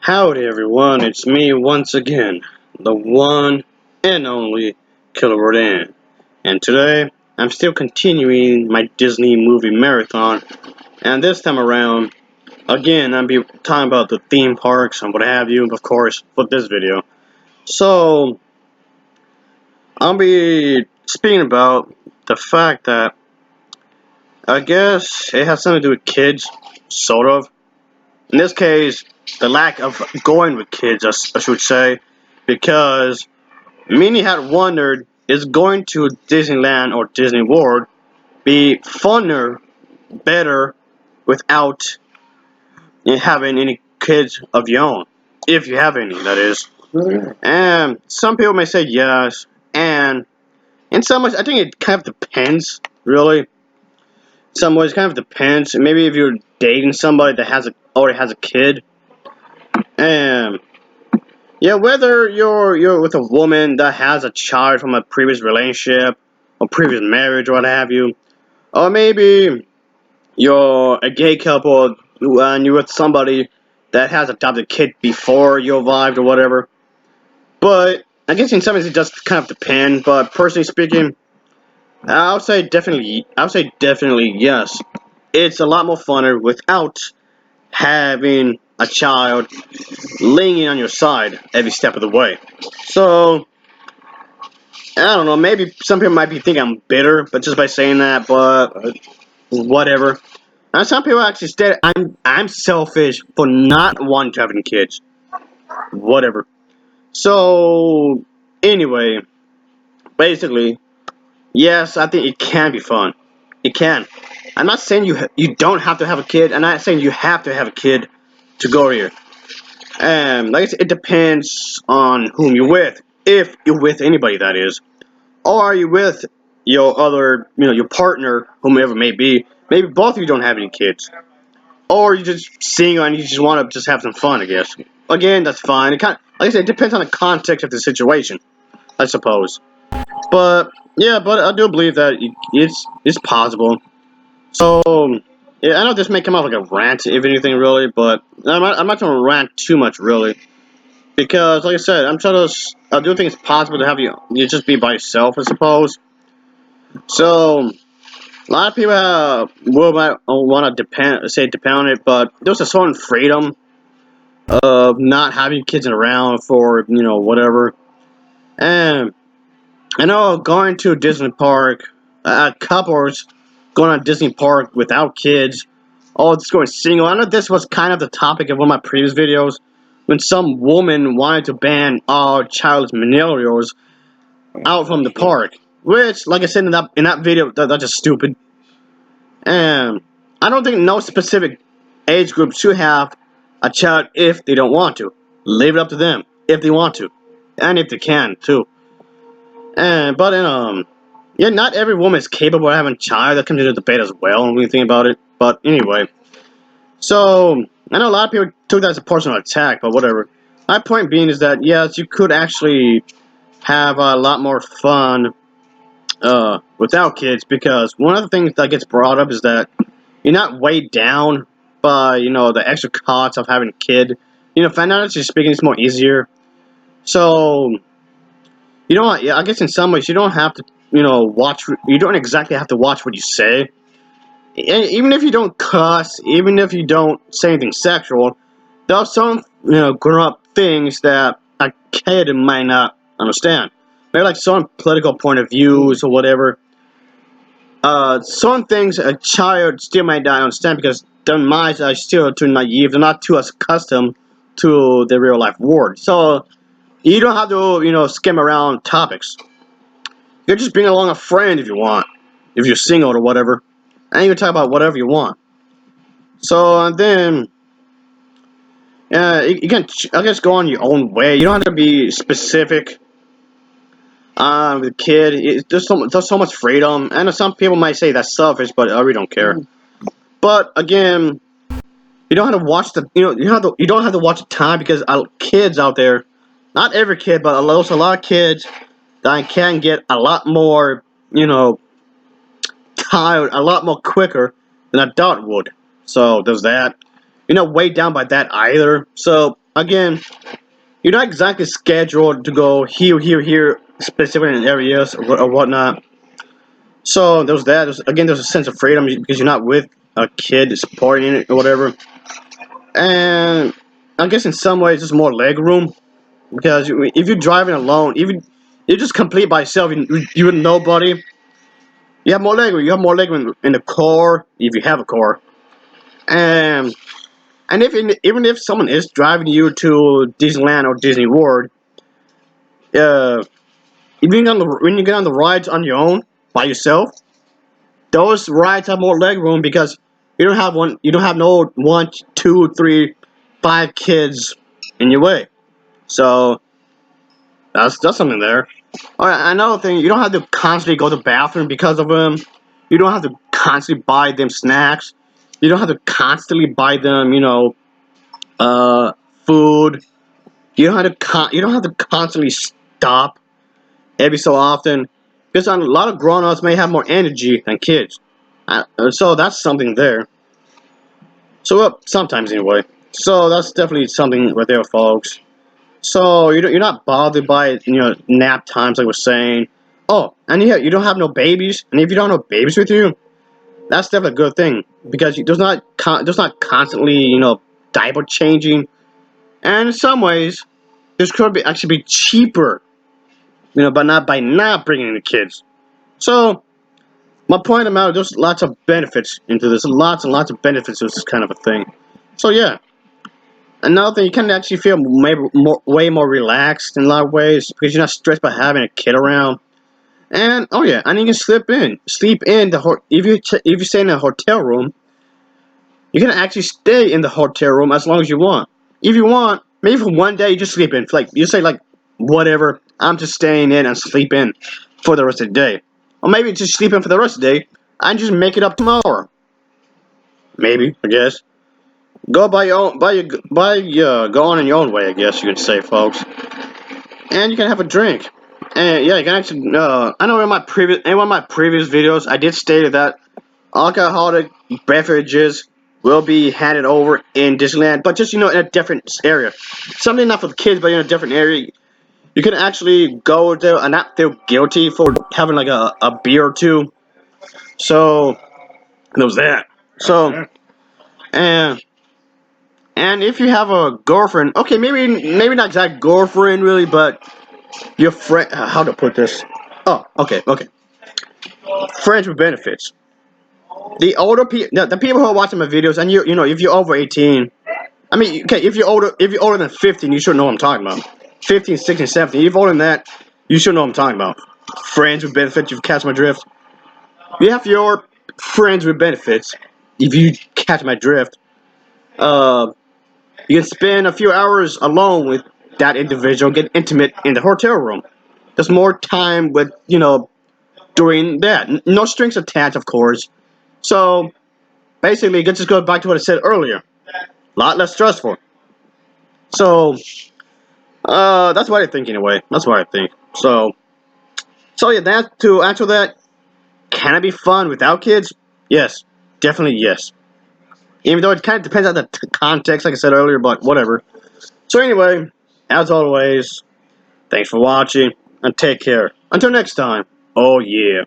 Howdy everyone, it's me once again, the one and only Killer Rodan. And today, I'm still continuing my Disney movie marathon, and this time around, again, I'll be talking about the theme parks and what have you, of course, for this video. So, I'll be speaking about the fact that, I guess, it has something to do with kids, sort of. In this case, the lack of going with kids, I should say, because many had wondered, is going to Disneyland or Disney World be funner, better, without having any kids of your own? If you have any, that is. And some people may say yes, and in some ways, I think it kind of depends, really. In some ways, it kind of depends. Maybe if you're dating somebody that already has a kid, and yeah, whether you're with a woman that has a child from a previous relationship or previous marriage or what have you, or maybe you're a gay couple and you're with somebody that has adopted a kid before you arrived or whatever. But I guess in some ways it does kind of depend. But personally speaking, I would say definitely yes. It's a lot more funner without having a child leaning on your side every step of the way. So, I don't know, maybe some people might be thinking I'm bitter, but just by saying that, but whatever. And some people actually said I'm selfish for not wanting to have any kids. Whatever. So, anyway, basically, yes, I think it can be fun. It can. I'm not saying you don't have to have a kid. I'm not saying you have to have a kid to go here. Like I said, it depends on whom you're with. If you're with anybody, that is. Or are you with your other, your partner, whomever it may be? Maybe both of you don't have any kids. Or you're just single and you just want to just have some fun, I guess. Again, that's fine. Like I said, it depends on the context of the situation, I suppose. But, yeah, but I do believe that it's possible. So, yeah, I know this may come off like a rant, if anything, really, but I'm not going to rant too much, really. Because, like I said, I do think it's possible to have you just be by yourself, I suppose. So, a lot of people might want to depend on it, but there's a certain freedom of not having kids around for, whatever. And I know going to a Disney park, couples going on a Disney park without kids, all just going single. I know this was kind of the topic of one of my previous videos when some woman wanted to ban all child millennials out from the park. Which, like I said in that video, that's just stupid. And I don't think no specific age group should have a child if they don't want to. Leave it up to them if they want to, and if they can too. But yeah, not every woman is capable of having a child. That comes into debate as well when we think about it. But anyway, so I know a lot of people took that as a personal attack, but whatever. My point being is that yes, you could actually have a lot more fun without kids, because one of the things that gets brought up is that you're not weighed down by, the extra costs of having a kid. Financially speaking, it's more easier. So, yeah, I guess in some ways you don't have to, you don't exactly have to watch what you say. Even if you don't cuss, even if you don't say anything sexual, there are some, grown-up things that a kid might not understand. Maybe like some political point of views or whatever. Some things a child still might not understand because their minds are still too naive. They're not too accustomed to the real life world. So you don't have to, skim around topics. You can just bring along a friend if you want, if you're single or whatever, and you can talk about whatever you want. So and then, you can, I guess, go on your own way. You don't have to be specific. With a kid, there's so much freedom, and some people might say that's selfish, but I really don't care. But again, you don't have to watch you don't have to watch the time, because kids out there, not every kid, but there's a lot of kids that can get a lot more, tired a lot more quicker than an adult would. So there's that. You're not weighed down by that either. So again, you're not exactly scheduled to go here, specific in areas or whatnot. So there's that. There's a sense of freedom because you're not with a kid supporting it or whatever. And I guess in some ways there's more leg room because if you're driving alone, even you're just complete by yourself, you with nobody, you have more leg room. You have more leg room in the car if you have a car. And even if someone is driving you to Disneyland or Disney World, uh, when you get on the rides on your own by yourself, those rides have more leg room because you don't have no one, two, three, five kids in your way. So that's something there. All right, another thing, you don't have to constantly go to the bathroom because of them. You don't have to constantly buy them snacks. You don't have to constantly buy them, food. You don't have to constantly stop every so often because a lot of grown-ups may have more energy than kids. So that's something there. So sometimes anyway. So that's definitely something right there, folks. So you're not bothered by nap times like we're saying. Oh, and yeah, you don't have no babies, and if you don't have no babies with you, that's definitely a good thing because there's not constantly diaper changing, and in some ways this could actually be cheaper, but not by not bringing in the kids. So my point about there's lots of benefits into this, lots and lots of benefits to this kind of a thing. So yeah. Another thing, you can actually feel way more relaxed in a lot of ways because you're not stressed by having a kid around. And oh yeah, and you can sleep in if you stay in a hotel room, you can actually stay in the hotel room as long as you want. If you want, maybe for one day you just sleep in. Like you say, like whatever, I'm just staying in and sleep in for the rest of the day, or maybe just sleep in for the rest of the day and just make it up tomorrow. Maybe I guess. Go by your own, go on in your own way, I guess you could say, folks. And you can have a drink. And yeah, you can actually. I know in one of my previous videos, I did state that alcoholic beverages will be handed over in Disneyland, but just in a different area. Something not for the kids, but in a different area. You can actually go there and not feel guilty for having like a beer or two. So there was that. So and if you have a girlfriend, okay, maybe not exact girlfriend really, but your friend. How to put this? Oh, okay. Friends with benefits. The older people, the people who are watching my videos, and if you're over 18, I mean, okay, if you're older than 15, you should know what I'm talking about. 15, 16, 17, if you're older than that, you should know what I'm talking about. Friends with benefits, you've catch my drift. You have your friends with benefits, if you catch my drift. Uh, you can spend a few hours alone with that individual, get intimate in the hotel room. There's more time with, doing that. No strings attached, of course. So, basically, it just goes back to what I said earlier. A lot less stressful. So, that's what I think anyway. That's what I think. So yeah, to answer that, can it be fun without kids? Yes. Definitely yes. Even though it kind of depends on the context, like I said earlier, but whatever. So anyway, as always, thanks for watching, and take care. Until next time, oh yeah.